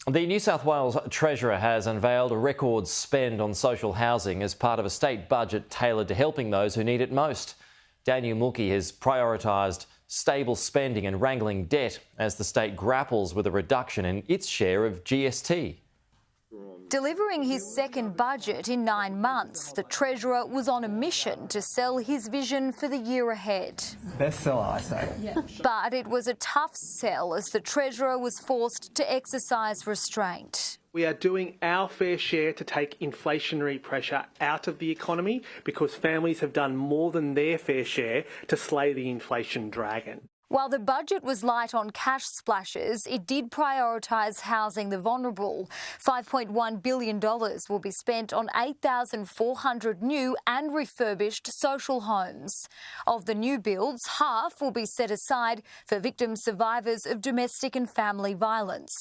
The New South Wales Treasurer has unveiled a record spend on social housing as part of a state budget tailored to helping those who need it most. Daniel Mookhey has prioritised stable spending and wrangling debt as the state grapples with a reduction in its share of GST. Delivering his second budget in 9 months, the Treasurer was on a mission to sell his vision for the year ahead. Bestseller, I say. Yeah. But it was a tough sell as the Treasurer was forced to exercise restraint. We are doing our fair share to take inflationary pressure out of the economy because families have done more than their fair share to slay the inflation dragon. While the budget was light on cash splashes, it did prioritise housing the vulnerable. $5.1 billion will be spent on 8,400 new and refurbished social homes. Of the new builds, half will be set aside for victim survivors of domestic and family violence.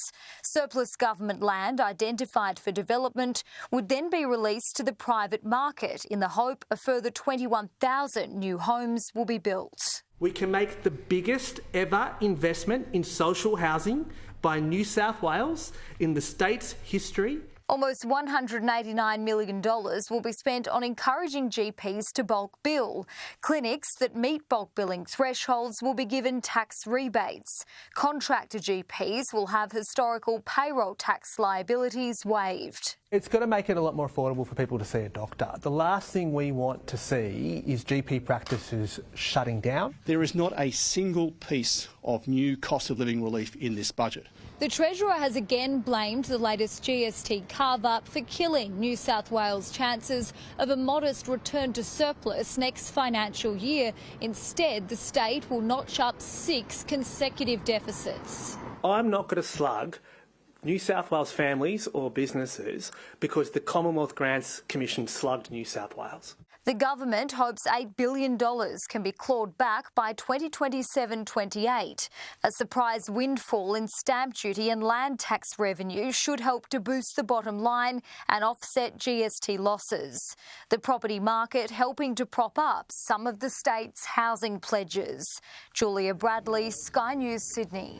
Surplus government land identified for development would then be released to the private market in the hope a further 21,000 new homes will be built. We can make the biggest ever investment in social housing by New South Wales in the state's history. Almost $189 million will be spent on encouraging GPs to bulk bill. Clinics that meet bulk billing thresholds will be given tax rebates. Contractor GPs will have historical payroll tax liabilities waived. It's got to make it a lot more affordable for people to see a doctor. The last thing we want to see is GP practices shutting down. There is not a single piece of new cost of living relief in this budget. The Treasurer has again blamed the latest GST carve-up for killing New South Wales' chances of a modest return to surplus next financial year. Instead, the state will notch up 6 consecutive deficits. I'm not going to slug New South Wales families or businesses because the Commonwealth Grants Commission slugged New South Wales. The government hopes $8 billion can be clawed back by 2027-28. A surprise windfall in stamp duty and land tax revenue should help to boost the bottom line and offset GST losses. The property market helping to prop up some of the state's housing pledges. Julia Bradley, Sky News, Sydney.